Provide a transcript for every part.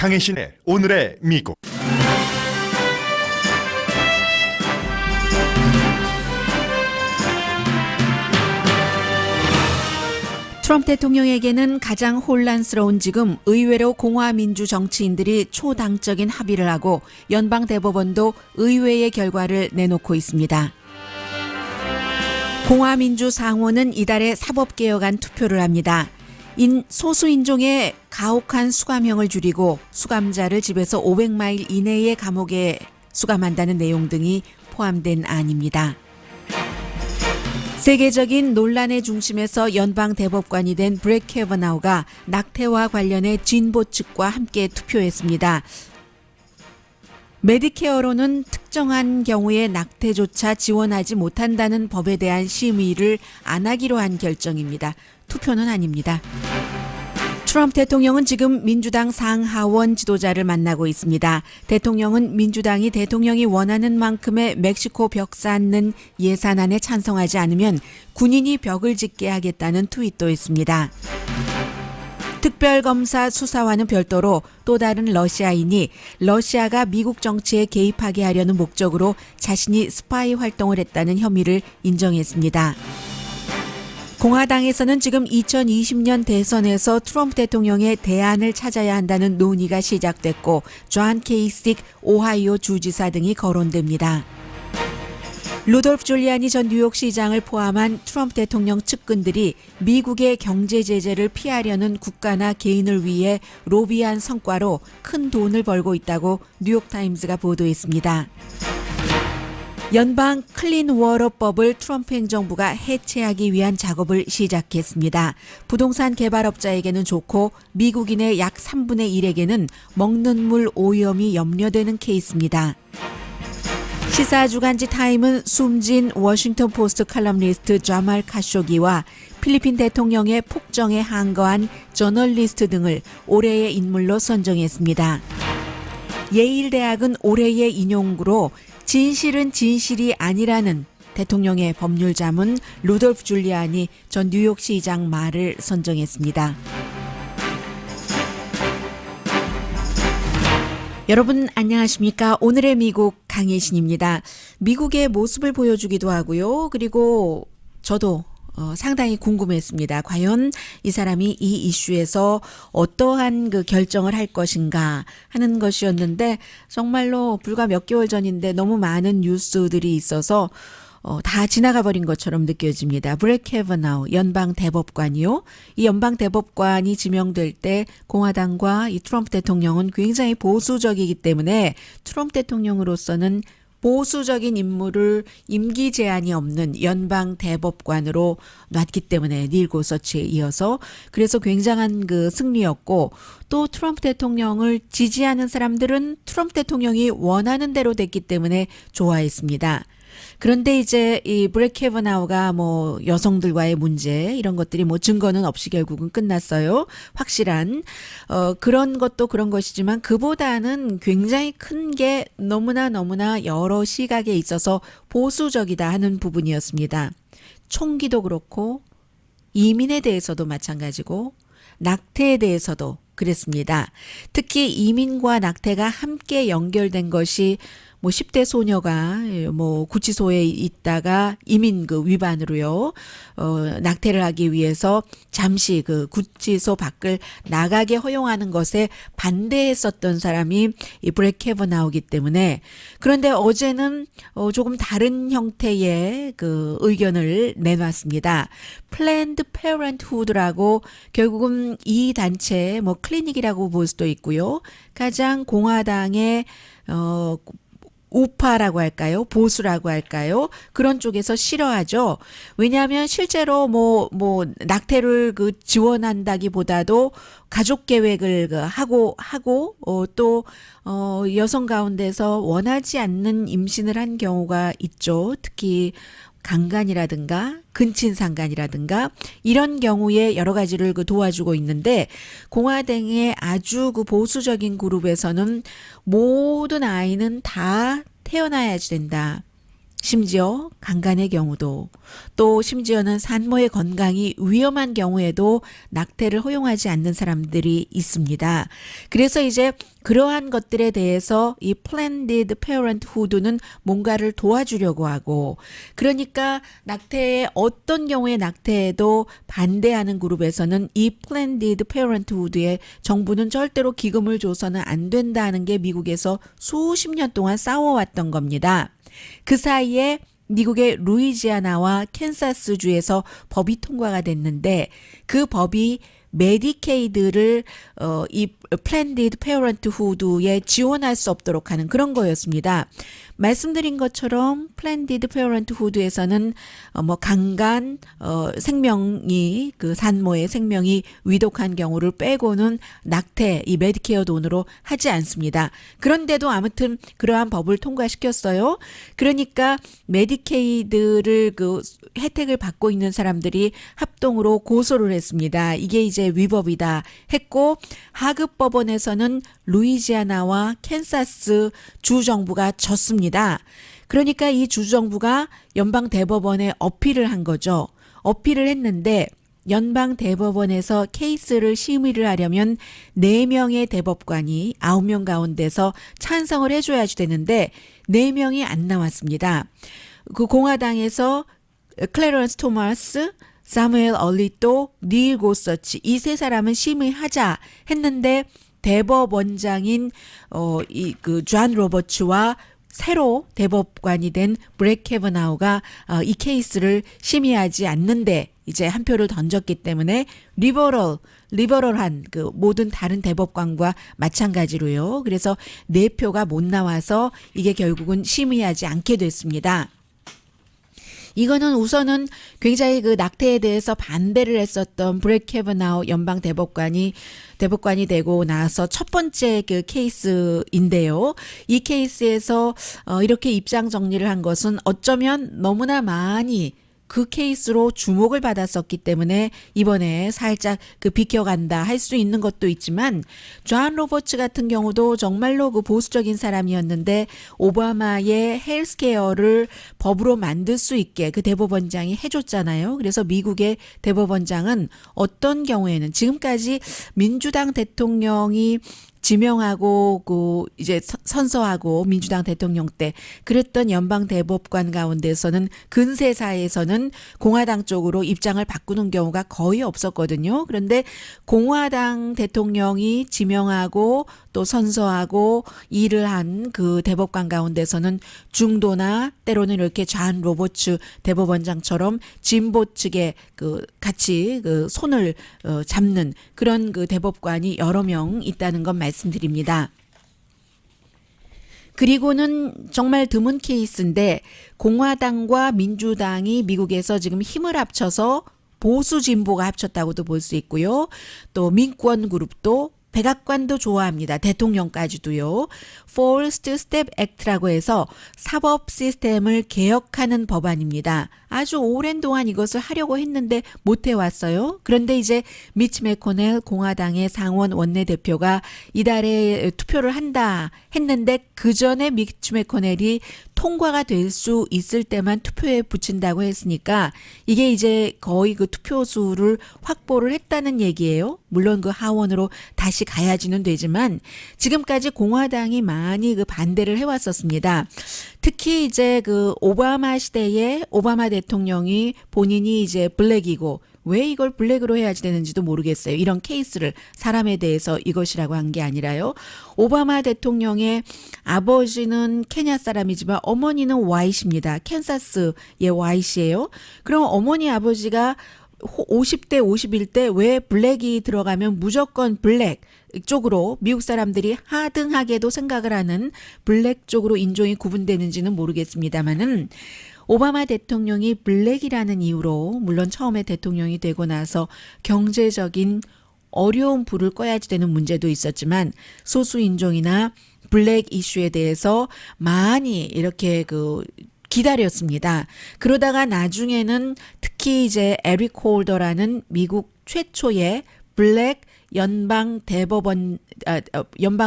강혜신의 오늘의 미국. 트럼프 대통령에게는 가장 혼란스러운 지금 의외로 공화민주 정치인들이 초당적인 합의를 하고 연방대법원도 의외의 결과를 내놓고 있습니다. 공화민주 상원은 이달에 사법개혁안 투표를 합니다. 소수인종의 가혹한 수감형을 줄이고 수감자를 집에서 500마일 이내의 감옥에 수감한다는 내용 등이 포함된 안입니다. 세계적인 논란의 중심에서 연방 대법관이 된 브렛 캐버나우가 낙태와 관련해 진보 측과 함께 투표했습니다. 메디케어로는 특정한 경우에 낙태조차 지원하지 못한다는 법에 대한 심의를 안 하기로 한 결정입니다. 투표는 아닙니다. 트럼프 대통령은 지금 민주당 상하원 지도자를 만나고 있습니다. 대통령은 민주당이 대통령이 원하는 만큼의 멕시코 벽 쌓는 예산안에 찬성하지 않으면 군인이 벽을 짓게 하겠다는 트윗도 했습니다. 특별검사 수사와는 별도로 또 다른 러시아인이 러시아가 미국 정치에 개입하게 하려는 목적으로 자신이 스파이 활동을 했다는 혐의를 인정했습니다. 공화당에서는 지금 2020년 대선에서 트럼프 대통령의 대안을 찾아야 한다는 논의가 시작됐고 존 케이식 오하이오 주지사 등이 거론됩니다. 루돌프 줄리아니 전 뉴욕시장을 포함한 트럼프 대통령 측근들이 미국의 경제 제재를 피하려는 국가나 개인을 위해 로비한 성과로 큰 돈을 벌고 있다고 뉴욕타임스가 보도했습니다. 연방 클린워터법을 트럼프 행정부가 해체하기 위한 작업을 시작했습니다. 부동산 개발업자에게는 좋고 미국인의 약 3분의 1에게는 먹는 물 오염이 염려되는 케이스입니다. 시사주간지 타임은 숨진 워싱턴 포스트 칼럼니스트 자말 카쇼기와 필리핀 대통령의 폭정에 항거한 저널리스트 등을 올해의 인물로 선정했습니다. 예일 대학은 올해의 인용구로 진실은 진실이 아니라는 대통령의 법률 자문 루돌프 줄리아니 전 뉴욕시장 말을 선정했습니다. 여러분 안녕하십니까? 오늘의 미국 강혜신입니다. 미국의 모습을 보여주기도 하고요. 그리고 저도 상당히 궁금했습니다. 과연 이 사람이 이 이슈에서 어떠한 그 결정을 할 것인가 하는 것이었는데 정말로 불과 몇 개월 전인데 너무 많은 뉴스들이 있어서 다 지나가 버린 것처럼 느껴집니다. 브렛 캐버나우 연방 대법관이요. 이 연방 대법관이 지명될 때 공화당과 이 트럼프 대통령은 굉장히 보수적이기 때문에 트럼프 대통령으로서는 보수적인 인물을 임기 제한이 없는 연방 대법관으로 놨기 때문에 닐 고서치에 이어서 그래서 굉장한 그 승리였고 또 트럼프 대통령을 지지하는 사람들은 트럼프 대통령이 원하는 대로 됐기 때문에 좋아했습니다. 그런데 이제 이 브렛 캐버나우가 뭐 여성들과의 문제 이런 것들이 뭐 증거는 없이 결국은 끝났어요. 확실한 그런 것도 그런 것이지만 그보다는 굉장히 큰 게 너무나 여러 시각에 있어서 보수적이다 하는 부분이었습니다. 총기도 그렇고 이민에 대해서도 마찬가지고 낙태에 대해서도 그랬습니다. 특히 이민과 낙태가 함께 연결된 것이 뭐 10대 소녀가 뭐 구치소에 있다가 이민 그 위반으로요. 낙태를 하기 위해서 잠시 그 구치소 밖을 나가게 허용하는 것에 반대했었던 사람이 이 브렛 캐버나우기 때문에 그런데 어제는 조금 다른 형태의 그 의견을 내놨습니다. 플랜드 페어런트후드라고 결국은 이 단체 뭐 클리닉이라고 볼 수도 있고요. 가장 공화당의 우파라고 할까요? 보수라고 할까요? 그런 쪽에서 싫어하죠. 왜냐하면 실제로 뭐 낙태를 그 지원한다기보다도 가족 계획을 하고 또 여성 가운데서 원하지 않는 임신을 한 경우가 있죠. 특히 강간이라든가 근친상간이라든가 이런 경우에 여러 가지를 그 도와주고 있는데 공화당의 아주 그 보수적인 그룹에서는 모든 아이는 다 태어나야 된다. 심지어 강간의 경우도, 또 심지어는 산모의 건강이 위험한 경우에도 낙태를 허용하지 않는 사람들이 있습니다. 그래서 이제 그러한 것들에 대해서 이 Planned Parenthood는 뭔가를 도와주려고 하고, 그러니까 낙태에 어떤 경우에 낙태에도 반대하는 그룹에서는 이 Planned Parenthood에 정부는 절대로 기금을 줘서는 안 된다는 게 미국에서 수십 년 동안 싸워왔던 겁니다. 그 사이에 미국의 루이지아나와 캔사스주에서 법이 통과가 됐는데, 그 법이 메디케이드를 이 플랜디드 페어런트후드에 지원할 수 없도록 하는 그런 거였습니다. 말씀드린 것처럼 플랜디드 페어런트후드에서는 뭐 강간, 생명이 그 산모의 생명이 위독한 경우를 빼고는 낙태 이 메디케어 돈으로 하지 않습니다. 그런데도 아무튼 그러한 법을 통과시켰어요. 그러니까 메디케이드를 그 혜택을 받고 있는 사람들이 합동으로 고소를 했습니다. 이게 이제 위법이다 했고, 하급 법원에서는 루이지아나와 캔사스 주 정부가 졌습니다. 그러니까 이 주 정부가 연방 대법원에 어필을 한 거죠. 어필을 했는데 연방 대법원에서 케이스를 심의를 하려면 4명의 대법관이 9명 가운데서 찬성을 해줘야지 되는데 4명이 안 나왔습니다. 그 공화당에서 클래런스 토마스, 사무엘 얼리또, 닐 고서치 이 세 사람은 심의하자 했는데 대법원장인 이 그 존 로버츠와 새로 대법관이 된 브렉 캐버나우가 이 케이스를 심의하지 않는데 이제 한 표를 던졌기 때문에 리버럴한 그 모든 다른 대법관과 마찬가지로요. 그래서 4표가 못 나와서 이게 결국은 심의하지 않게 됐습니다. 이거는 우선은 굉장히 그 낙태에 대해서 반대를 했었던 브렉 캐버나우 연방 대법관이 되고 나서 첫 번째 그 케이스인데요. 이 케이스에서 이렇게 입장 정리를 한 것은 어쩌면 너무나 많이 그 케이스로 주목을 받았었기 때문에 이번에 살짝 그 비켜간다 할 수 있는 것도 있지만, 존 로버츠 같은 경우도 정말로 그 보수적인 사람이었는데 오바마의 헬스케어를 법으로 만들 수 있게 그 대법원장이 해줬잖아요. 그래서 미국의 대법원장은 어떤 경우에는 지금까지 민주당 대통령이 지명하고 그 이제 선서하고 민주당 대통령 때 그랬던 연방 대법관 가운데서는 근세사에서는 공화당 쪽으로 입장을 바꾸는 경우가 거의 없었거든요. 그런데 공화당 대통령이 지명하고 또 선서하고 일을 한 그 대법관 가운데서는 중도나 때로는 이렇게 존 로버츠 대법원장처럼 진보 측에 그 같이 그 손을 잡는 그런 그 대법관이 여러 명 있다는 건 말씀드립니다. 그리고는 정말 드문 케이스인데 공화당과 민주당이 미국에서 지금 힘을 합쳐서 보수 진보가 합쳤다고도 볼 수 있고요. 또 민권 그룹도 백악관도 좋아합니다. 대통령까지도요. First Step Act라고 해서 사법 시스템을 개혁하는 법안입니다. 아주 오랜 동안 이것을 하려고 했는데 못 해왔어요. 그런데 이제 미치 매코넬 공화당의 상원 원내대표가 이달에 투표를 한다 했는데 그 전에 미치 매코넬이 통과가 될 수 있을 때만 투표에 붙인다고 했으니까 이게 이제 거의 그 투표수를 확보를 했다는 얘기예요. 물론 그 하원으로 다시 가야지는 되지만 지금까지 공화당이 많이 그 반대를 해왔었습니다. 특히 이제 그 오바마 시대에 오바마 대통령이 본인이 이제 블랙이고 왜 이걸 블랙으로 해야지 되는지도 모르겠어요. 이런 케이스를 사람에 대해서 이것이라고 한 게 아니라요. 오바마 대통령의 아버지는 케냐 사람이지만 어머니는 화이트입니다. 캔사스의 화이트예요. 그럼 어머니 아버지가 50대 51대 왜 블랙이 들어가면 무조건 블랙 쪽으로 미국 사람들이 하등하게도 생각을 하는 블랙 쪽으로 인종이 구분되는지는 모르겠습니다만은 오바마 대통령이 블랙이라는 이유로 물론 처음에 대통령이 되고 나서 경제적인 어려운 불을 꺼야지 되는 문제도 있었지만 소수 인종이나 블랙 이슈에 대해서 많이 이렇게 그 기다렸습니다. 그러다가 나중에는 특히 이제 에릭 홀더라는 미국 최초의 블랙 연방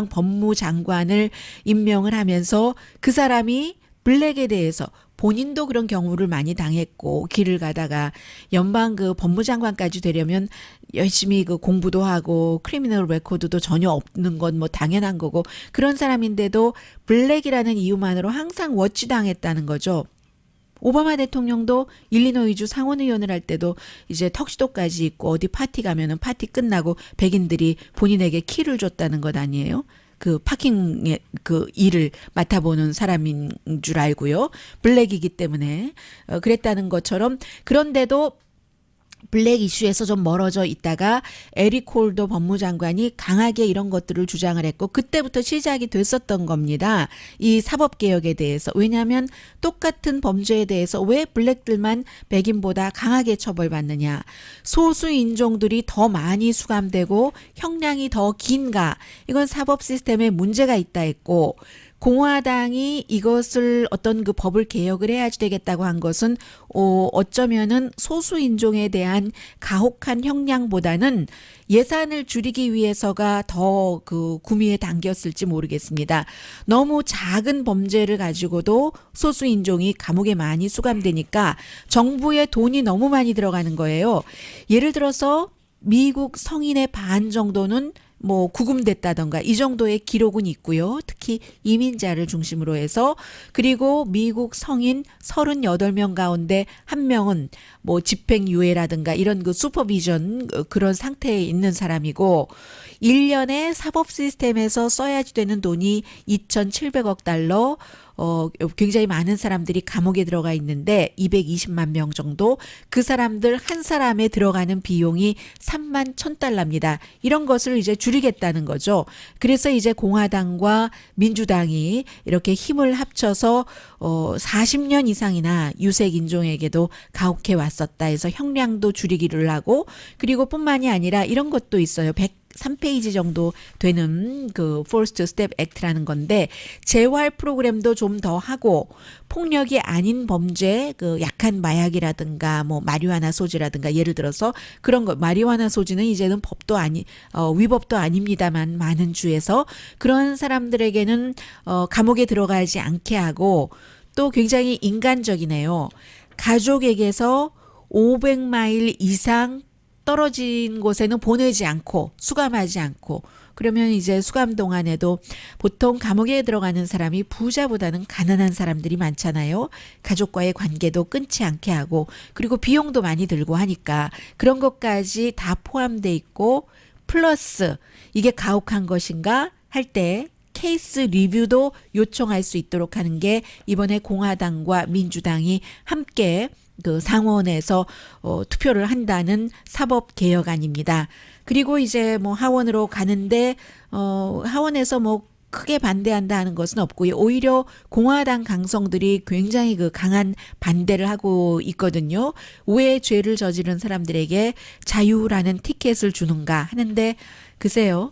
법무장관을 임명을 하면서 그 사람이 블랙에 대해서 본인도 그런 경우를 많이 당했고 길을 가다가 연방 그 법무장관까지 되려면 열심히 그 공부도 하고 크리미널 레코드도 전혀 없는 건 뭐 당연한 거고 그런 사람인데도 블랙이라는 이유만으로 항상 워치당했다는 거죠. 오바마 대통령도 일리노이주 상원의원을 할 때도 이제 턱시도까지 입고 어디 파티 가면은 파티 끝나고 백인들이 본인에게 키를 줬다는 것 아니에요? 그 파킹의 그 일을 맡아보는 사람인 줄 알고요. 블랙이기 때문에 그랬다는 것처럼 그런데도 블랙 이슈에서 좀 멀어져 있다가 에릭 홀더 법무장관이 강하게 이런 것들을 주장을 했고 그때부터 시작이 됐었던 겁니다. 이 사법개혁에 대해서. 왜냐하면 똑같은 범죄에 대해서 왜 블랙들만 백인보다 강하게 처벌받느냐. 소수 인종들이 더 많이 수감되고 형량이 더 긴가. 이건 사법 시스템에 문제가 있다 했고 공화당이 이것을 어떤 그 법을 개혁을 해야지 되겠다고 한 것은 어쩌면은 소수 인종에 대한 가혹한 형량보다는 예산을 줄이기 위해서가 더 그 구미에 당겼을지 모르겠습니다. 너무 작은 범죄를 가지고도 소수 인종이 감옥에 많이 수감되니까 정부의 돈이 너무 많이 들어가는 거예요. 예를 들어서 미국 성인의 반 정도는 뭐 구금됐다던가 이 정도의 기록은 있고요. 특히 이민자를 중심으로 해서 그리고 미국 성인 38명 가운데 한 명은 뭐 집행유예라든가 이런 그 슈퍼비전 그런 상태에 있는 사람이고 1년에 사법 시스템에서 써야지 되는 돈이 2,700억 달러 굉장히 많은 사람들이 감옥에 들어가 있는데 220만 명 정도 그 사람들 한 사람에 들어가는 비용이 3만 1,000달러입니다. 이런 것을 이제 줄이겠다는 거죠. 그래서 이제 공화당과 민주당이 이렇게 힘을 합쳐서 40년 이상이나 유색 인종에게도 가혹해 왔었다 해서 형량도 줄이기를 하고 그리고 뿐만이 아니라 이런 것도 있어요. 3페이지 정도 되는 그 First Step Act라는 건데 재활 프로그램도 좀 더 하고 폭력이 아닌 범죄 그 약한 마약이라든가 뭐 마리화나 소지라든가 예를 들어서 그런 거 마리화나 소지는 이제는 법도 위법도 아닙니다만 많은 주에서 그런 사람들에게는 감옥에 들어가지 않게 하고 또 굉장히 인간적이네요. 가족에게서 500마일 이상 떨어진 곳에는 보내지 않고 수감하지 않고 그러면 이제 수감 동안에도 보통 감옥에 들어가는 사람이 부자보다는 가난한 사람들이 많잖아요. 가족과의 관계도 끊지 않게 하고 그리고 비용도 많이 들고 하니까 그런 것까지 다 포함돼 있고 플러스 이게 가혹한 것인가 할 때 케이스 리뷰도 요청할 수 있도록 하는 게 이번에 공화당과 민주당이 함께 그 상원에서 투표를 한다는 사법 개혁안입니다. 그리고 이제 뭐 하원으로 가는데 하원에서 뭐 크게 반대한다 하는 것은 없고요. 오히려 공화당 강성들이 굉장히 그 강한 반대를 하고 있거든요. 왜 죄를 저지른 사람들에게 자유라는 티켓을 주는가 하는데 글쎄요.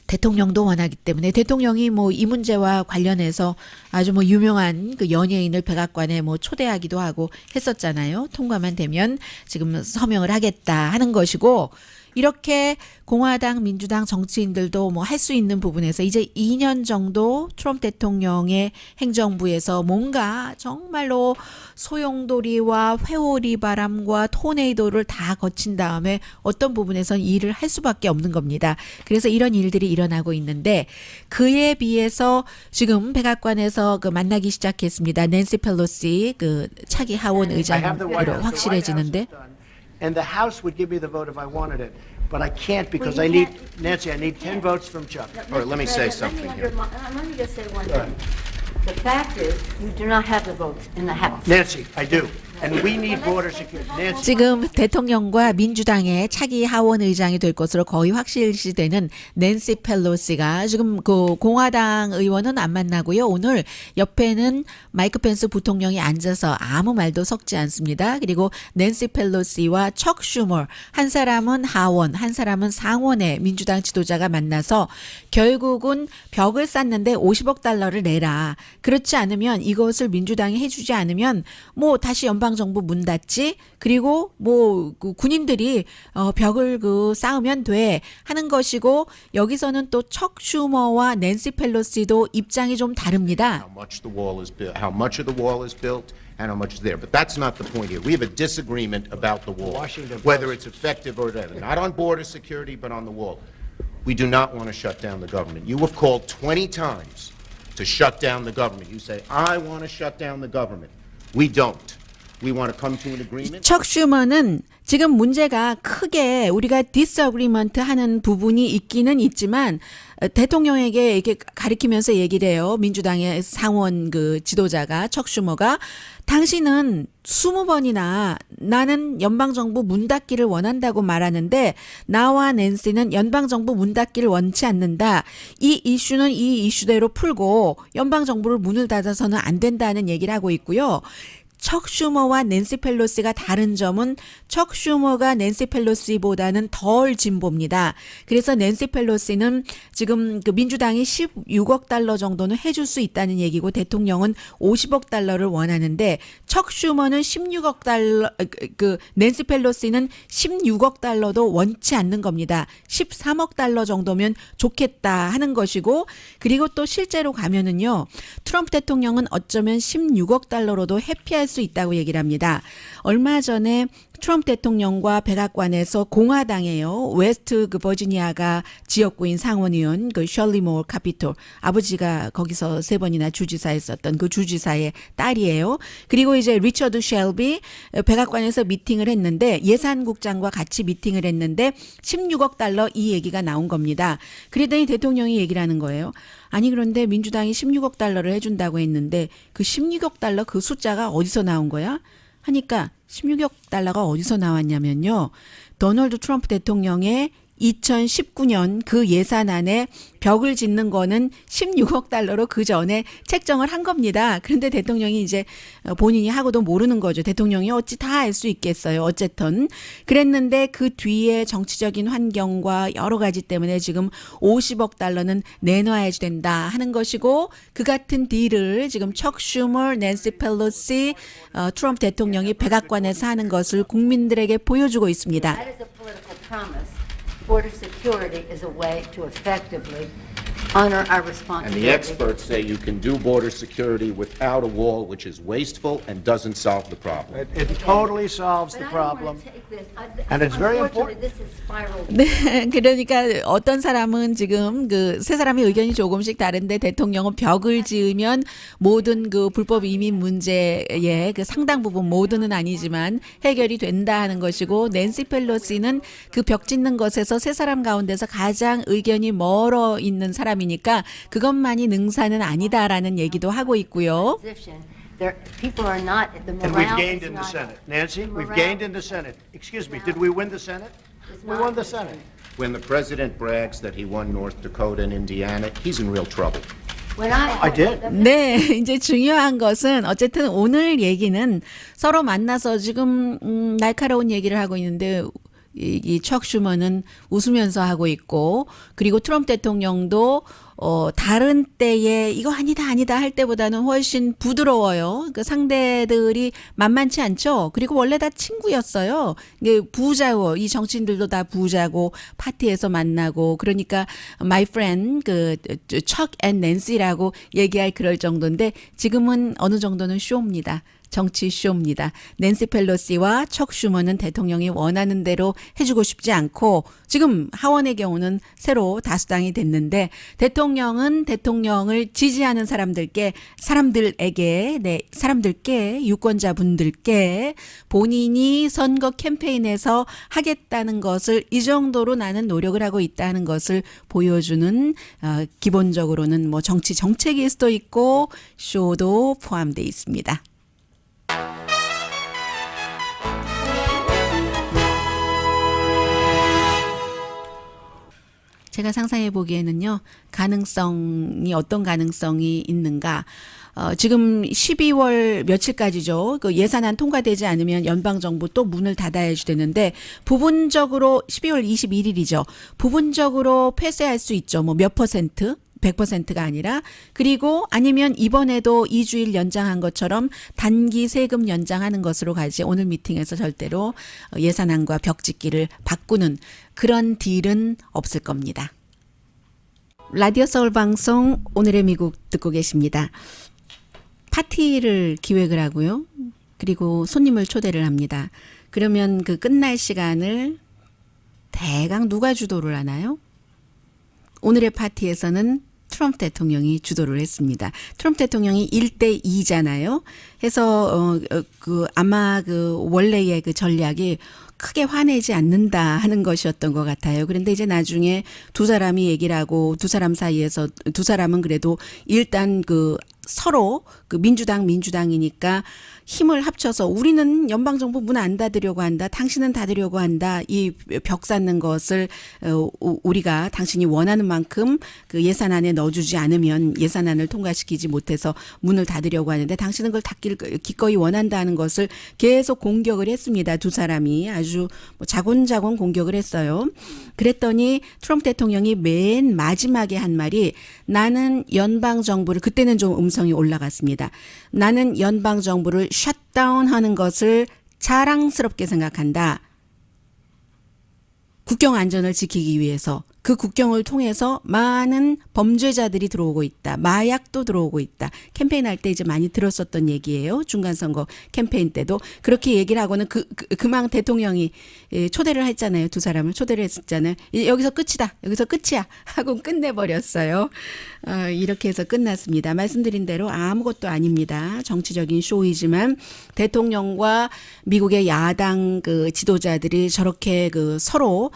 대통령도 원하기 때문에 대통령이 뭐 이 문제와 관련해서 아주 뭐 유명한 그 연예인을 백악관에 뭐 초대하기도 하고 했었잖아요. 통과만 되면 지금 서명을 하겠다 하는 것이고 이렇게 공화당, 민주당 정치인들도 뭐 할 수 있는 부분에서 이제 2년 정도 트럼프 대통령의 행정부에서 뭔가 정말로 소용돌이와 회오리 바람과 토네이도를 다 거친 다음에 어떤 부분에선 일을 할 수밖에 없는 겁니다. 그래서 이런 일들이 일어나고 있는데 그에 비해서 지금 백악관에서 그 만나기 시작했습니다. 낸시 펠로시 그 차기 하원 의장으로 확실해지는데 And the House would give me the vote if I wanted it. But I can't because I need, Nancy, I need 10 votes from Chuck. All right, let me say something here. Let me just say one thing. The fact is, you do not have the votes in the House. Nancy, I do. And we need border security. Nancy. 지금 대통령과 민주당의 차기 하원 의장이 될 것으로 거의 확실시되는 낸시 펠로시가 지금 그 공화당 의원은 안 만나고요. 오늘 옆에는 마이크 펜스 부통령이 앉아서 아무 말도 섞지 않습니다. 그리고 낸시 펠로시와 척 슈머 한 사람은 하원, 한 사람은 상원의 민주당 지도자가 만나서 결국은 벽을 쌓는데 50억 달러를 내라. 그렇지 않으면 이것을 민주당이 해주지 않으면 뭐 다시 연방 연방 정부 문 닫지 그리고 뭐 그 군인들이 벽을 쌓으면 돼 하는 것이고 여기서는 또 척 슈머와 낸시 펠로시도 입장이 좀 다릅니다. How much the wall is built, how much of the wall is built, and how much is there. But that's not the point here. We have a disagreement about the wall, Washington whether it's effective or not. Not on border security, but on the wall. We do not want to shut down the government. You have called 20 times to shut down the government. You say, I want to shut down the government. We don't. We want to come to an agreement. 척 슈머는 지금 문제가 크게 우리가 disagreement 하는 부분이 있기는 있지만 대통령에게 이렇게 가리키면서 얘기를 해요. 민주당의 상원 그 지도자가 척 슈머가 당신은 20번이나 나는 연방정부 문 닫기를 원한다고 말하는데 나와 낸시는 연방정부 문 닫기를 원치 않는다. 이 이슈는 이 이슈대로 풀고 연방정부를 문을 닫아서는 안 된다는 얘기를 하고 있고요. 척 슈머와 낸시 펠로시가 다른 점은 척 슈머가 낸시 펠로시보다는 덜 진보입니다. 그래서 낸시 펠로시는 지금 그 민주당이 16억 달러 정도는 해줄 수 있다는 얘기고 대통령은 50억 달러를 원하는데 척 슈머는 16억 달러 그 낸시 펠로시는 16억 달러도 원치 않는 겁니다. 13억 달러 정도면 좋겠다 하는 것이고 그리고 또 실제로 가면은요. 트럼프 대통령은 어쩌면 16억 달러로도 회피할 수 있다고 얘기를 합니다. 얼마 전에 트럼프 대통령과 백악관에서 공화당이에요. 웨스트 그 버지니아가 지역구인 상원의원 그 셜리 모어 카피톨 아버지가 거기서 3번이나 주지사 했었던 그 주지사의 딸이에요. 그리고 이제 리처드 셸비 백악관에서 미팅을 했는데 예산국장과 같이 미팅을 했는데 16억 달러 이 얘기가 나온 겁니다. 그랬더니 대통령이 얘기를 하는 거예요. 아니 그런데 민주당이 16억 달러를 해준다고 했는데 그 16억 달러 그 숫자가 어디서 나온 거야? 하니까 16억 달러가 어디서 나왔냐면요. 도널드 트럼프 대통령의 2019년 그 예산안에 벽을 짓는 거는 16억 달러로 그 전에 책정을 한 겁니다. 그런데 대통령이 이제 본인이 하고도 모르는 거죠. 대통령이 어찌 다 알 수 있겠어요. 어쨌든 그랬는데 그 뒤에 정치적인 환경과 여러 가지 때문에 지금 50억 달러는 내놔야 된다 하는 것이고 그 같은 딜을 지금 척 슈머, 낸시 펠로시, 트럼프 대통령이 백악관에서 하는 것을 국민들에게 보여주고 있습니다. That is a political promise. Border security is a way to effectively honor our And responsibility. the experts say you can do border security without a wall, which is wasteful and doesn't solve the problem. It totally solves the But I don't problem. want to take this. And it's very Unfortunately, important. this has spiraled. 네, 그러니까 어떤 사람은 지금 그 세 사람의 의견이 조금씩 다른데 대통령은 벽을 지으면 모든 그 불법 이민 문제의 그 상당 부분 모두는 아니지만 해결이 된다 하는 것이고 낸시 펠로시는 그 벽 짓는 것에서 세 사람 가운데서 가장 의견이 멀어 있는 사람이니까 그것만이 능사는 아니다라는 얘기도 하고 있고요. Position. People are not, the And we've morale gained is in the not. Senate. Nancy, the we've morale gained in the Senate. Excuse me, did we win the Senate? is We not won the good. Senate. When the president brags that he won North Dakota and Indiana, he's in real trouble. When I did. 네, 이제 중요한 것은 어쨌든 오늘 얘기는 서로 만나서 지금 날카로운 얘기를 하고 있는데 이 척 슈머는 웃으면서 하고 있고 그리고 트럼프 대통령도 다른 때에 이거 아니다 할 때보다는 훨씬 부드러워요. 그 상대들이 만만치 않죠. 그리고 원래 다 친구였어요. 이게 부자고 이 정치인들도 다 부자고 파티에서 만나고 그러니까 my friend 그 척 앤 낸시라고 얘기할 그럴 정도인데 지금은 어느 정도는 쇼입니다. 정치 쇼입니다. 낸시 펠로시와 척 슈머는 대통령이 원하는 대로 해주고 싶지 않고 지금 하원의 경우는 새로 다수당이 됐는데 대통령은 대통령을 지지하는 사람들에게 유권자분들께 본인이 선거 캠페인에서 하겠다는 것을 이 정도로 나는 노력을 하고 있다는 것을 보여주는 기본적으로는 뭐 정치 정책일 수도 있고 쇼도 포함되어 있습니다. 제가 상상해 보기에는요, 가능성이 어떤 가능성이 있는가. 지금 12월 며칠까지죠. 그 예산안 통과되지 않으면 연방정부 또 문을 닫아야지 되는데 부분적으로 12월 21일이죠. 부분적으로 폐쇄할 수 있죠. 뭐 몇 퍼센트? 100%가 아니라 그리고 아니면 이번에도 2주일 연장한 것처럼 단기 세금 연장하는 것으로 가지 오늘 미팅에서 절대로 예산안과 벽짓기를 바꾸는 그런 딜은 없을 겁니다. 라디오 서울 방송 오늘의 미국 듣고 계십니다. 파티를 기획을 하고요. 그리고 손님을 초대를 합니다. 그러면 그 끝날 시간을 대강 누가 주도를 하나요? 오늘의 파티에서는 트럼프 대통령이 주도를 했습니다. 트럼프 대통령이 1대2잖아요. 해서 아마 그 원래의 그 전략이 크게 화내지 않는다 하는 것이었던 것 같아요. 그런데 이제 나중에 두 사람이 얘기를 하고 두 사람 사이에서 두 사람은 그래도 일단 그 서로 그 민주당이니까 힘을 합쳐서 우리는 연방정부 문 안 닫으려고 한다. 당신은 닫으려고 한다. 이 벽 쌓는 것을 우리가 당신이 원하는 만큼 그 예산안에 넣어주지 않으면 예산안을 통과시키지 못해서 문을 닫으려고 하는데 당신은 그걸 닫기를 기꺼이 원한다는 것을 계속 공격을 했습니다. 두 사람이 아주 자곤자곤 공격을 했어요. 그랬더니 트럼프 대통령이 맨 마지막에 한 말이 나는 연방정부를 그때는 좀 음성이 올라갔습니다. 나는 연방정부를 셧다운하는 것을 자랑스럽게 생각한다. 국경 안전을 지키기 위해서 그 국경을 통해서 많은 범죄자들이 들어오고 있다. 마약도 들어오고 있다. 캠페인할 때 이제 많이 들었었던 얘기예요. 중간선거 캠페인 때도 그렇게 얘기를 하고는 그만 대통령이 초대를 했잖아요. 두 사람을 초대를 했었잖아요. 여기서 끝이다. 여기서 끝이야. 하고 끝내버렸어요. 이렇게 해서 끝났습니다. 말씀드린 대로 아무것도 아닙니다. 정치적인 쇼이지만 대통령과 미국의 야당 그 지도자들이 저렇게 그 서로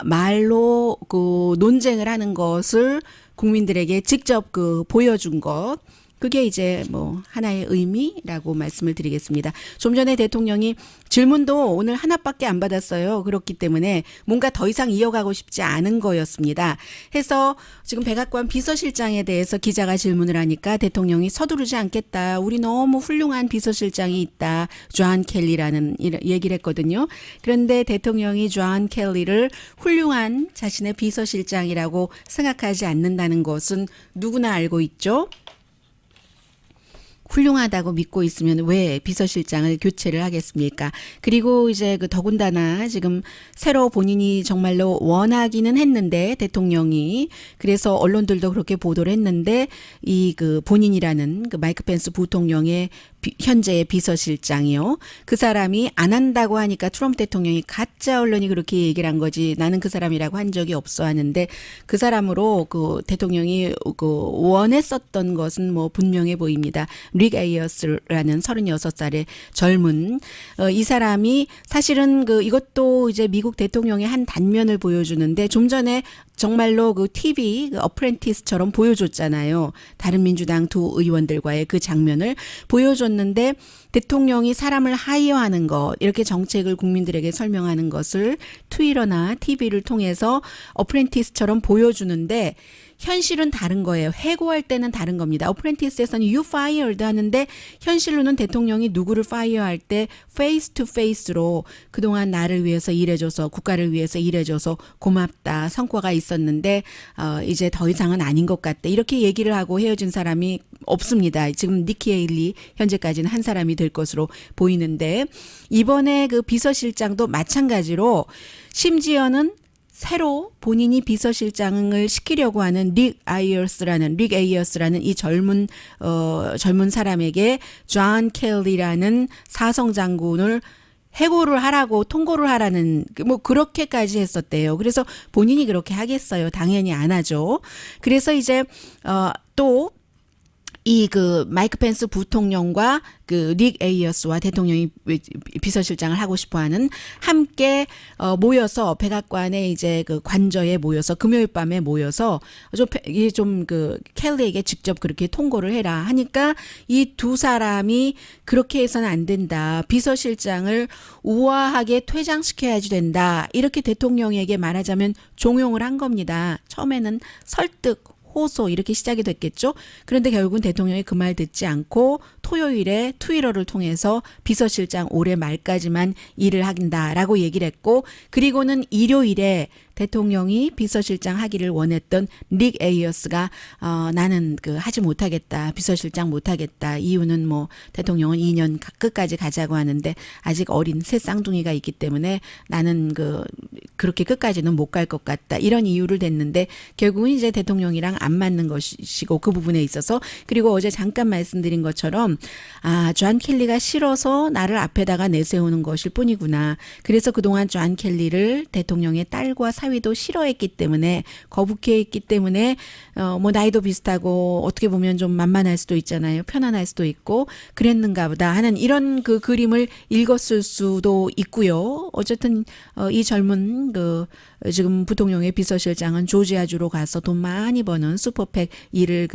말로 그 논쟁을 하는 것을 국민들에게 직접 그 보여준 것. 그게 이제 뭐 하나의 의미라고 말씀을 드리겠습니다. 좀 전에 대통령이 질문도 오늘 하나밖에 안 받았어요. 그렇기 때문에 뭔가 더 이상 이어가고 싶지 않은 거였습니다. 해서 지금 백악관 비서실장에 대해서 기자가 질문을 하니까 대통령이 서두르지 않겠다. 우리 너무 훌륭한 비서실장이 있다. 존 켈리라는 얘기를 했거든요. 그런데 대통령이 존 켈리를 훌륭한 자신의 비서실장이라고 생각하지 않는다는 것은 누구나 알고 있죠. 훌륭하다고 믿고 있으면 왜 비서실장을 교체를 하겠습니까? 그리고 이제 그 더군다나 지금 새로 본인이 정말로 원하기는 했는데 대통령이 그래서 언론들도 그렇게 보도를 했는데 이 그 본인이라는 그 마이크 펜스 부통령의 현재의 비서실장이요. 그 사람이 안 한다고 하니까 트럼프 대통령이 가짜 언론이 그렇게 얘기를 한 거지 나는 그 사람이라고 한 적이 없어 하는데 그 사람으로 그 대통령이 그 원했었던 것은 뭐 분명해 보입니다. 릭 에이어스라는 36살의 젊은 이 사람이 사실은 그 이것도 이제 미국 대통령의 한 단면을 보여주는데 좀 전에 정말로 그 TV 그 어프렌티스처럼 보여줬잖아요. 다른 민주당 두 의원들과의 그 장면을 보여줬는데 대통령이 사람을 하이어하는 것 이렇게 정책을 국민들에게 설명하는 것을 트위터나 TV를 통해서 어프렌티스처럼 보여주는데 현실은 다른 거예요. 해고할 때는 다른 겁니다. 어프렌티스에서는 you fired 하는데 현실로는 대통령이 누구를 fire할 때 face to face로 그동안 나를 위해서 일해줘서 국가를 위해서 일해줘서 고맙다. 성과가 있었는데 이제 더 이상은 아닌 것 같다. 이렇게 얘기를 하고 헤어진 사람이 없습니다. 지금 니키 헤일리 현재까지는 한 사람이 될 것으로 보이는데 이번에 그 비서실장도 마찬가지로 심지어는 새로 본인이 비서실장을 시키려고 하는 릭 에이어스라는 이 젊은 사람에게 존 켈리라는 사성 장군을 해고를 하라고 통고를 하라는 뭐 그렇게까지 했었대요. 그래서 본인이 그렇게 하겠어요. 당연히 안 하죠. 그래서 이제 또 이 그 마이크 펜스 부통령과 그 릭 에이어스와 대통령이 비서실장을 하고 싶어하는 함께 모여서 백악관에 이제 그 관저에 모여서 금요일 밤에 모여서 좀 그 켈리에게 직접 그렇게 통고를 해라 하니까 이 두 사람이 그렇게 해서는 안 된다. 비서실장을 우아하게 퇴장시켜야지 된다. 이렇게 대통령에게 말하자면 종용을 한 겁니다. 처음에는 설득 호소 이렇게 시작이 됐겠죠. 그런데 결국은 대통령이 그 말 듣지 않고 토요일에 트위터를 통해서 비서실장 올해 말까지만 일을 한다라고 얘기를 했고 그리고는 일요일에 대통령이 비서실장 하기를 원했던 릭 에이어스가 나는 하지 못하겠다. 비서실장 못하겠다. 이유는 뭐 대통령은 2년 끝까지 가자고 하는데 아직 어린 새 쌍둥이가 있기 때문에 나는 그렇게 끝까지는 못 갈 것 같다. 이런 이유를 댔는데 결국은 이제 대통령이랑 안 맞는 것이고 그 부분에 있어서 그리고 어제 잠깐 말씀드린 것처럼 존 켈리가 싫어서 나를 앞에다가 내세우는 것일 뿐이구나. 그래서 그동안 존 켈리를 대통령의 딸과 사위도 싫어했기 때문에 거북해했기 때문에 뭐 나이도 비슷하고 어떻게 보면 좀 만만할 수도 있잖아요. 편안할 수도 있고 그랬는가 보다 하는 이런 그림을 읽었을 수도 있고요. 어쨌든 이 젊은 지금 부통령의 비서실장은 조지아주로 가서 돈 많이 버는 슈퍼팩 일을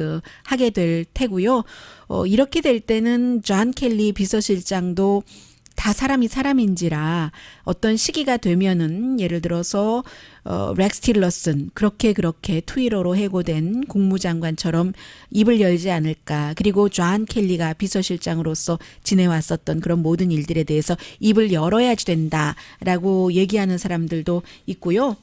하게 될 테고요. 이렇게 될 때는 존 켈리 비서실장도 다 사람이 사람인지라 어떤 시기가 되면은 예를 들어서 렉스 틸러슨 그렇게 트위터로 해고된 국무장관처럼 입을 열지 않을까. 그리고 존 켈리가 비서실장으로서 지내왔었던 그런 모든 일들에 대해서 입을 열어야지 된다라고 얘기하는 사람들도 있고요.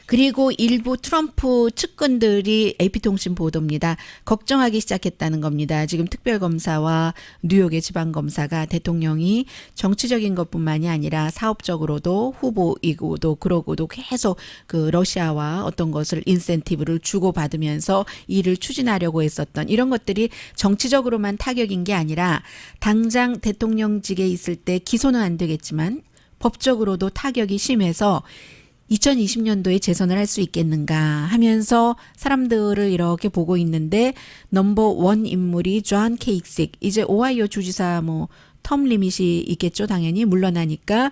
그리고 일부 트럼프 측근들이 AP통신 보도입니다. 걱정하기 시작했다는 겁니다. 지금 특별검사와 뉴욕의 지방검사가 대통령이 정치적인 것뿐만이 아니라 사업적으로도 후보이고도 그러고도 계속 러시아와 어떤 것을 인센티브를 주고받으면서 일을 추진하려고 했었던 이런 것들이 정치적으로만 타격인 게 아니라 당장 대통령직에 있을 때 기소는 안 되겠지만 법적으로도 타격이 심해서 2020년도에 재선을 할 수 있겠는가 하면서 사람들을 이렇게 보고 있는데 넘버 원 인물이 존 케이식 이제 오하이오 주지사 텀 리밋이 있겠죠. 당연히 물러나니까.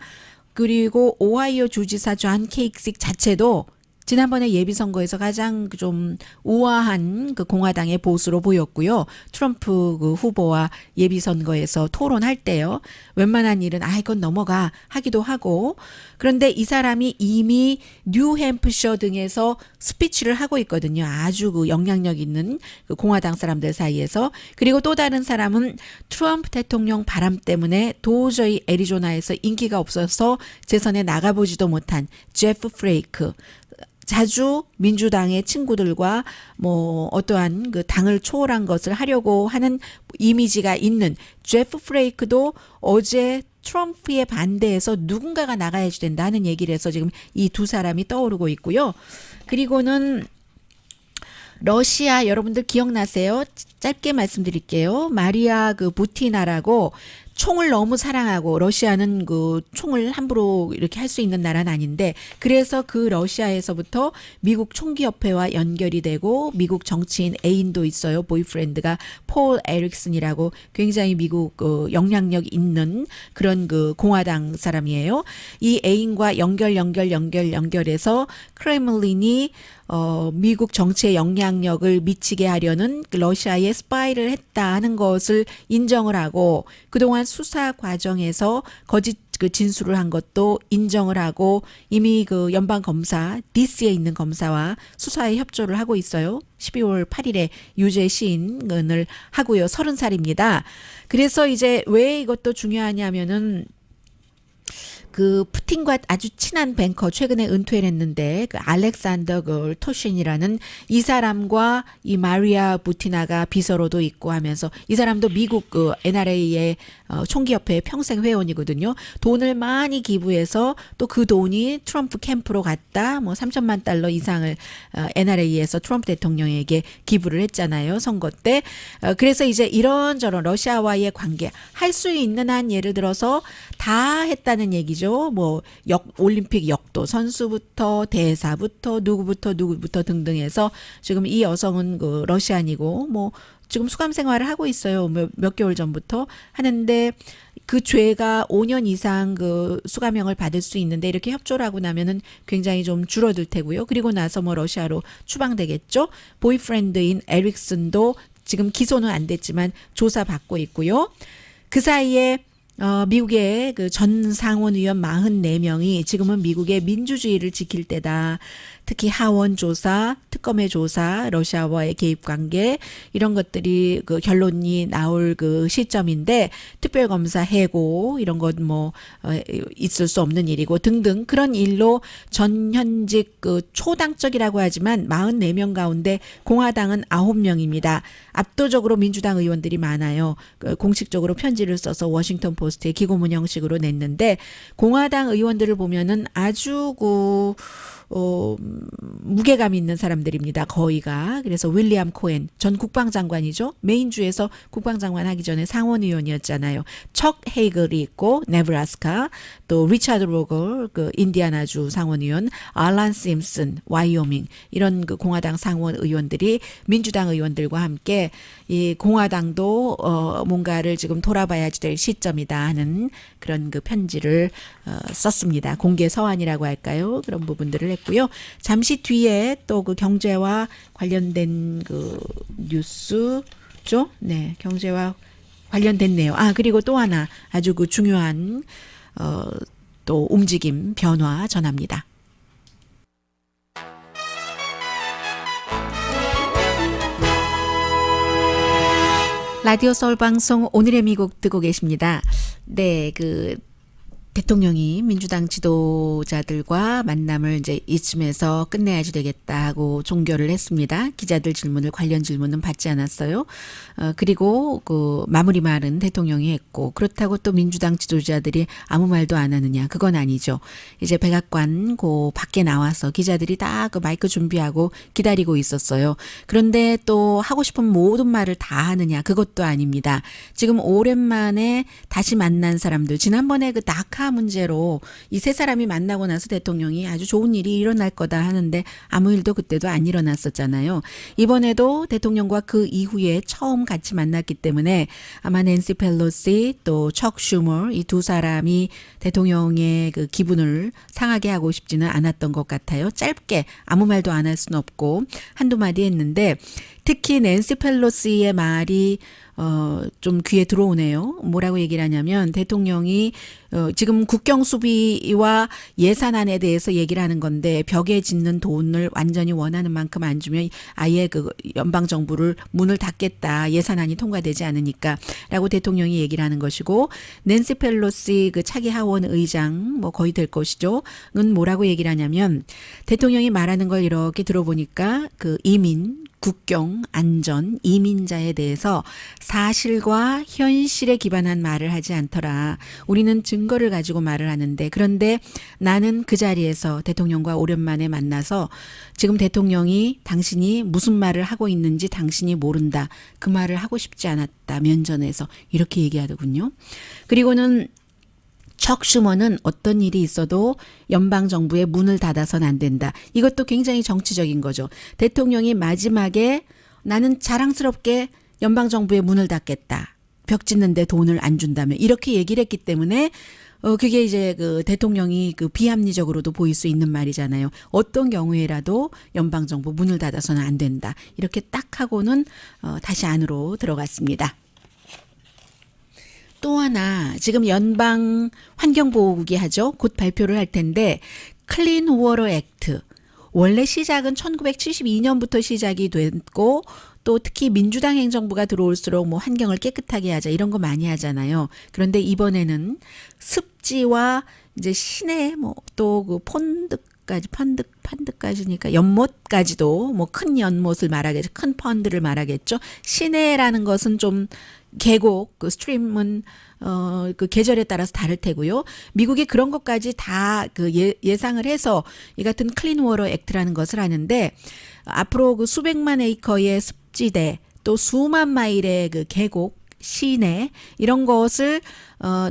그리고 오하이오 주지사 존 케이식 자체도 지난번에 예비선거에서 가장 좀 우아한 공화당의 보수로 보였고요. 트럼프 후보와 예비선거에서 토론할 때요. 웬만한 일은 이건 넘어가 하기도 하고 그런데 이 사람이 이미 뉴햄프셔 등에서 스피치를 하고 있거든요. 아주 영향력 있는 공화당 사람들 사이에서. 그리고 또 다른 사람은 트럼프 대통령 바람 때문에 도저히 애리조나에서 인기가 없어서 재선에 나가보지도 못한 제프 프레이크. 자주 민주당의 친구들과 어떠한 당을 초월한 것을 하려고 하는 이미지가 있는 제프 프레이크도 어제 트럼프에 반대해서 누군가가 나가야지 된다는 얘기를 해서 지금 이 두 사람이 떠오르고 있고요. 그리고는 러시아 여러분들 기억나세요? 짧게 말씀드릴게요. 마리아 부티나라고 총을 너무 사랑하고 러시아는 총을 함부로 이렇게 할 수 있는 나라는 아닌데 그래서 러시아에서부터 미국 총기협회와 연결이 되고 미국 정치인 애인도 있어요. 보이프렌드가 폴 에릭슨이라고 굉장히 미국 영향력 있는 그런 공화당 사람이에요. 이 애인과 연결해서 크레물린이 미국 정치에 영향력을 미치게 하려는 러시아에 스파이를 했다 하는 것을 인정을 하고 그동안 수사 과정에서 거짓 진술을 한 것도 인정을 하고 이미 연방 검사 DC에 있는 검사와 수사에 협조를 하고 있어요. 12월 8일에 유죄 시인을 하고요. 30살입니다. 그래서 이제 왜 이것도 중요하냐면은 푸틴과 아주 친한 뱅커 최근에 은퇴를 했는데 알렉산더 토신이라는 이 사람과 이 마리아 부티나가 비서로도 있고 하면서 이 사람도 미국 NRA의 총기협회 평생 회원이거든요. 돈을 많이 기부해서 또 그 돈이 트럼프 캠프로 갔다. 3천만 달러 이상을 NRA에서 트럼프 대통령에게 기부를 했잖아요. 선거 때. 그래서 이제 이런저런 러시아와의 관계 할 수 있는 한 예를 들어서 다 했다는 얘기죠. 올림픽 역도 선수부터 대사부터 누구부터 등등 해서 지금 이 여성은 러시안이고 지금 수감 생활을 하고 있어요. 몇 개월 전부터 하는데 그 죄가 5년 이상 수감형을 받을 수 있는데 이렇게 협조를 하고 나면은 굉장히 좀 줄어들 테고요. 그리고 나서 러시아로 추방되겠죠. 보이프렌드인 에릭슨도 지금 기소는 안 됐지만 조사받고 있고요. 그 사이에 미국의 전 상원의원 44명이 지금은 미국의 민주주의를 지킬 때다. 특히 하원 조사, 특검의 조사, 러시아와의 개입 관계 이런 것들이 그 결론이 나올 그 시점인데 특별검사 해고 이런 건 뭐 있을 수 없는 일이고 등등 그런 일로 전현직 그 초당적이라고 하지만 44명 가운데 공화당은 9명입니다. 압도적으로 민주당 의원들이 많아요. 그 공식적으로 편지를 써서 워싱턴 포스트에 기고문 형식으로 냈는데 공화당 의원들을 보면은 아주 무게감 있는 사람들입니다. 거의가. 그래서 윌리엄 코엔 전 국방장관이죠. 메인주에서 국방장관 하기 전에 상원의원이었잖아요. 척 헤이글이 있고 네브라스카, 또 리차드 로거 그 인디아나주 상원의원, 알란 심슨 와이오밍 이런 그 공화당 상원의원들이 민주당 의원들과 함께 이 공화당도 뭔가를 지금 돌아봐야지 될 시점이다 하는 그런 그 편지를 썼습니다. 공개 서한이라고 할까요? 그런 부분들을 했고요. 잠시 뒤에 또 그 경제와 관련된 그 뉴스죠. 네, 경제와 관련됐네요. 아, 그리고 또 하나 아주 그 중요한 또 움직임 변화 전합니다. 라디오 서울 방송 오늘의 미국 듣고 계십니다. 네, 그 대통령이 민주당 지도자들과 만남을 이제 이쯤에서 끝내야지 되겠다 하고 종결을 했습니다. 기자들 질문을 관련 질문은 받지 않았어요. 그리고 그 마무리 말은 대통령이 했고 그렇다고 또 민주당 지도자들이 아무 말도 안 하느냐 그건 아니죠. 이제 백악관 그 밖에 나와서 기자들이 다 그 마이크 준비하고 기다리고 있었어요. 그런데 또 하고 싶은 모든 말을 다 하느냐 그것도 아닙니다. 지금 오랜만에 다시 만난 사람들 지난번에 그 다카 문제로 이 세 사람이 만나고 나서 대통령이 아주 좋은 일이 일어날 거다 하는데 아무 일도 그때도 안 일어났었잖아요. 이번에도 대통령과 그 이후에 처음 같이 만났기 때문에 아마 낸시 펠로시 또 척 슈머 이 두 사람이 대통령의 그 기분을 상하게 하고 싶지는 않았던 것 같아요. 짧게 아무 말도 안 할 수는 없고 한두 마디 했는데 특히 낸시 펠로시의 말이 좀 귀에 들어오네요. 뭐라고 얘기를 하냐면 대통령이 지금 국경 수비와 예산안에 대해서 얘기를 하는 건데 벽에 짓는 돈을 완전히 원하는 만큼 안 주면 아예 그 연방 정부를 문을 닫겠다. 예산안이 통과되지 않으니까라고 대통령이 얘기를 하는 것이고 낸시 펠로시 그 차기 하원 의장 뭐 거의 될 것이죠.는 뭐라고 얘기를 하냐면 대통령이 말하는 걸 이렇게 들어보니까 그 이민 국경, 안전, 이민자에 대해서 사실과 현실에 기반한 말을 하지 않더라. 우리는 증거를 가지고 말을 하는데 그런데 나는 그 자리에서 대통령과 오랜만에 만나서 지금 대통령이 당신이 무슨 말을 하고 있는지 당신이 모른다. 그 말을 하고 싶지 않았다. 면전에서 이렇게 얘기하더군요. 그리고는 척 슈머는 어떤 일이 있어도 연방정부의 문을 닫아서는 안 된다. 이것도 굉장히 정치적인 거죠. 대통령이 마지막에 나는 자랑스럽게 연방정부의 문을 닫겠다. 벽 짓는데 돈을 안 준다면 이렇게 얘기를 했기 때문에 그게 이제 그 대통령이 그 비합리적으로도 보일 수 있는 말이잖아요. 어떤 경우에라도 연방정부 문을 닫아서는 안 된다. 이렇게 딱 하고는 다시 안으로 들어갔습니다. 또 하나 지금 연방 환경보호국이 하죠. 곧 발표를 할 텐데 클린 워터 액트. 원래 시작은 1972년부터 시작이 됐고 또 특히 민주당 행정부가 들어올수록 뭐 환경을 깨끗하게 하자 이런 거 많이 하잖아요. 그런데 이번에는 습지와 이제 시내 뭐 또 그 펀드까지니까 연못까지도 뭐 큰 연못을 말하겠죠. 큰 펀드를 말하겠죠. 시내라는 것은 좀 계곡, 그 스트림은 그 계절에 따라서 다를 테고요. 미국이 그런 것까지 다 그 예상을 해서 이 같은 클린 워터 액트라는 것을 하는데 앞으로 그 수백만 에이커의 습지대 또 수만 마일의 그 계곡 시내 이런 것을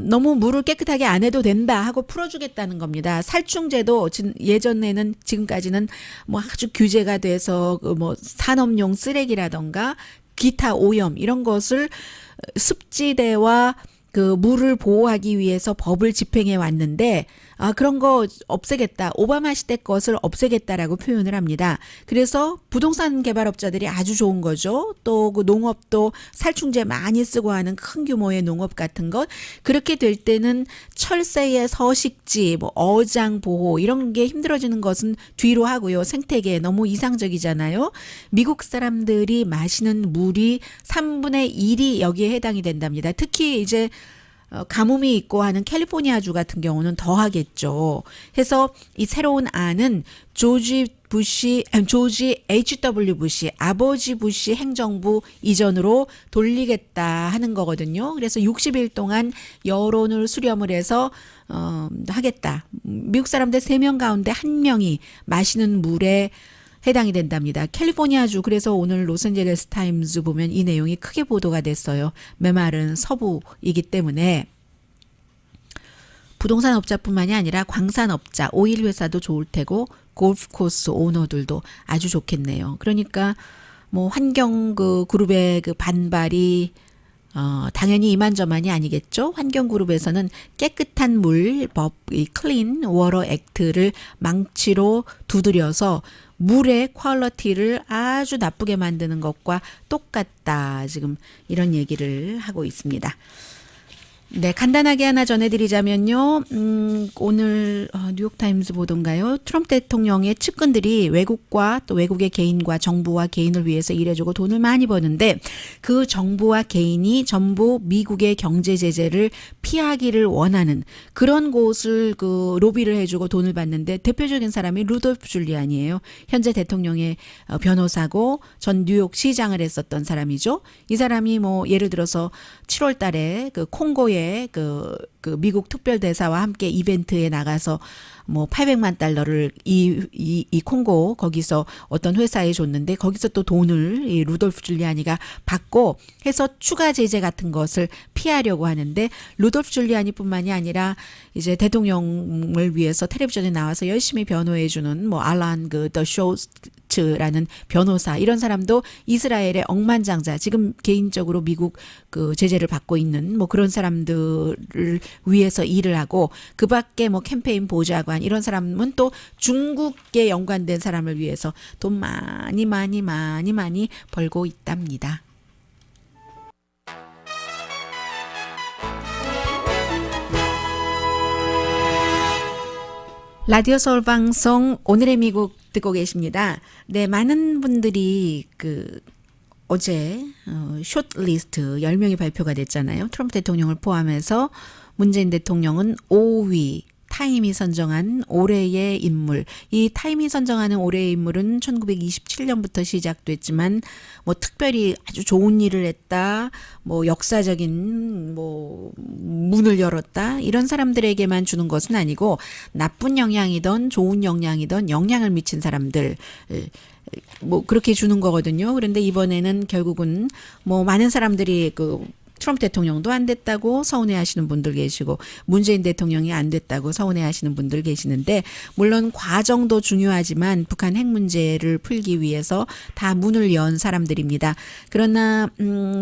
너무 물을 깨끗하게 안 해도 된다 하고 풀어주겠다는 겁니다. 살충제도 예전에는 지금까지는 뭐 아주 규제가 돼서 그 뭐 산업용 쓰레기라던가 기타 오염 이런 것을 습지대와 그 물을 보호하기 위해서 법을 집행해 왔는데 그런 거 없애겠다. 오바마 시대 것을 없애겠다라고 표현을 합니다. 그래서 부동산 개발업자들이 아주 좋은 거죠. 또 그 농업도 살충제 많이 쓰고 하는 큰 규모의 농업 같은 것. 그렇게 될 때는 철새의 서식지, 뭐 어장 보호 이런 게 힘들어지는 것은 뒤로 하고요. 생태계 너무 이상적이잖아요. 미국 사람들이 마시는 물이 3분의 1이 여기에 해당이 된답니다. 특히 이제 가뭄이 있고 하는 캘리포니아주 같은 경우는 더 하겠죠. 해서 이 새로운 안은 조지 H.W. 부시, 아버지 부시 행정부 이전으로 돌리겠다 하는 거거든요. 그래서 60일 동안 여론을 수렴을 해서 하겠다. 미국 사람들 3명 가운데 1명이 마시는 물에 해당이 된답니다. 캘리포니아주. 그래서 오늘 로스앤젤레스 타임즈 보면 이 내용이 크게 보도가 됐어요. 메마른 서부이기 때문에 부동산 업자뿐만이 아니라 광산업자, 오일 회사도 좋을 테고 골프 코스 오너들도 아주 좋겠네요. 그러니까 뭐 환경 그 그룹의 그 반발이 당연히 이만저만이 아니겠죠. 환경그룹에서는 깨끗한 물 법, 이 클린 워터 액트를 망치로 두드려서 물의 퀄리티를 아주 나쁘게 만드는 것과 똑같다. 지금 이런 얘기를 하고 있습니다. 네, 간단하게 하나 전해드리자면요. 오늘 뉴욕타임스 보도인가요? 트럼프 대통령의 측근들이 외국과 또 외국의 개인과 정부와 개인을 위해서 일해주고 돈을 많이 버는데 그 정부와 개인이 전부 미국의 경제 제재를 피하기를 원하는 그런 곳을 그 로비를 해주고 돈을 받는데 대표적인 사람이 루돌프 줄리안이에요. 현재 대통령의 변호사고 전 뉴욕 시장을 했었던 사람이죠. 이 사람이 뭐 예를 들어서 7월 달에 그 콩고의 그 미국 특별대사와 함께 이벤트에 나가서 뭐 800만 달러를 이 콩고 거기서 어떤 회사에 줬는데 거기서 또 돈을 이 루돌프 줄리아니가 받고 해서 추가 제재 같은 것을 피하려고 하는데 루돌프 줄리아니뿐만이 아니라 이제 대통령을 위해서 텔레비전에 나와서 열심히 변호해 주는 뭐 알란 그 더 쇼츠라는 변호사 이런 사람도 이스라엘의 억만장자 지금 개인적으로 미국 그 제재를 받고 있는 뭐 그런 사람들을 위해서 일을 하고 그밖에 뭐 캠페인 보좌관 이런 사람은 또 중국에 연관된 사람을 위해서 돈 많이 벌고 있답니다. 라디오 서울 방송 오늘의 미국 듣고 계십니다. 네, 많은 분들이 그 어제 숏리스트 10명이 발표가 됐잖아요. 트럼프 대통령을 포함해서 문재인 대통령은 5위 타임이 선정한 올해의 인물. 이 타임이 선정하는 올해의 인물은 1927년부터 시작됐지만 뭐 특별히 아주 좋은 일을 했다. 뭐 역사적인 뭐 문을 열었다. 이런 사람들에게만 주는 것은 아니고 나쁜 영향이든 좋은 영향이든 영향을 미친 사람들 뭐 그렇게 주는 거거든요. 그런데 이번에는 결국은 뭐 많은 사람들이 그 트럼프 대통령도 안 됐다고 서운해하시는 분들 계시고 문재인 대통령이 안 됐다고 서운해하시는 분들 계시는데 물론 과정도 중요하지만 북한 핵 문제를 풀기 위해서 다 문을 연 사람들입니다. 그러나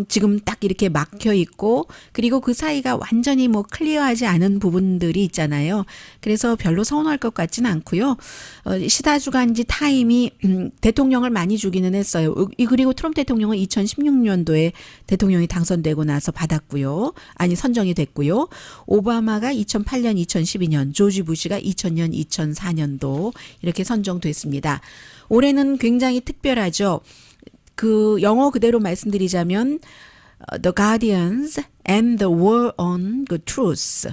지금 딱 이렇게 막혀 있고 그리고 그 사이가 완전히 뭐 클리어하지 않은 부분들이 있잖아요. 그래서 별로 서운할 것 같지는 않고요. 시사주간지 타임이 대통령을 많이 주기는 했어요. 그리고 트럼프 대통령은 2016년도에 대통령이 당선되고 나서 받았고요. 아니 선정이 됐고요. 오바마가 2008년, 2012년, 조지 부시가 2000년, 2004년도 이렇게 선정됐습니다. 올해는 굉장히 특별하죠. 그 영어 그대로 말씀드리자면 The Guardians and the War on the Truth.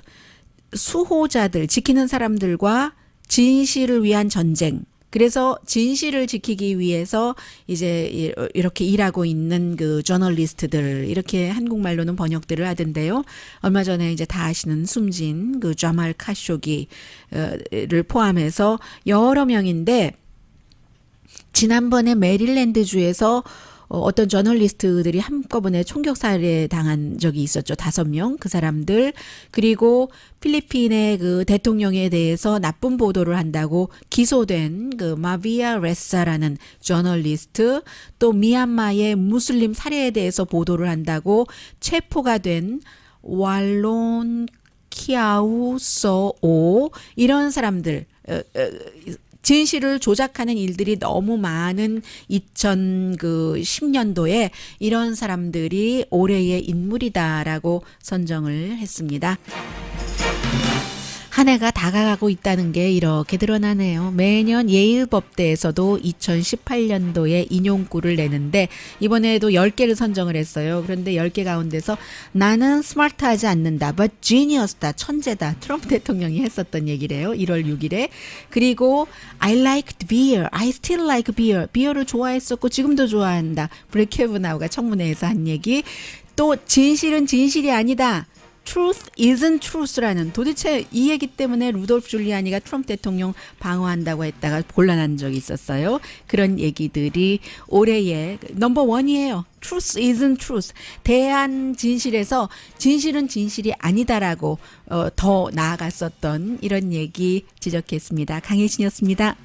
수호자들, 지키는 사람들과 진실을 위한 전쟁. 그래서 진실을 지키기 위해서 이제 이렇게 일하고 있는 그 저널리스트들 이렇게 한국말로는 번역들을 하던데요. 얼마 전에 이제 다 아시는 숨진 그 자말 카쇼기를 포함해서 여러 명인데 지난번에 메릴랜드주에서 어떤 저널리스트들이 한꺼번에 총격 살해 당한 적이 있었죠. 5명 그 사람들 그리고 필리핀의 그 대통령에 대해서 나쁜 보도를 한다고 기소된 그 마비아 레사라는 저널리스트 또 미얀마의 무슬림 살해에 대해서 보도를 한다고 체포가 된 왈론 키아우소오 이런 사람들 진실을 조작하는 일들이 너무 많은 2010년도에 이런 사람들이 올해의 인물이다라고 선정을 했습니다. 한 해가 다가가고 있다는 게 이렇게 드러나네요. 매년 예일법대에서도 2018년도에 인용구를 내는데 이번에도 10개를 선정을 했어요. 그런데 10개 가운데서 나는 스마트하지 않는다. but genius다. 천재다. 트럼프 대통령이 했었던 얘기래요. 1월 6일에. 그리고 I liked beer. I still like beer. 비어를 좋아했었고 지금도 좋아한다. 브렉 캐브나우가 청문회에서 한 얘기. 또 진실은 진실이 아니다. Truth isn't truth라는 도대체 이 얘기 때문에 루돌프 줄리아니가 트럼프 대통령 방어한다고 했다가 곤란한 적이 있었어요. 그런 얘기들이 올해의 넘버 원이에요. Truth isn't truth. 대한 진실에서 진실은 진실이 아니다라고 더 나아갔었던 이런 얘기 지적했습니다. 강혜신이었습니다.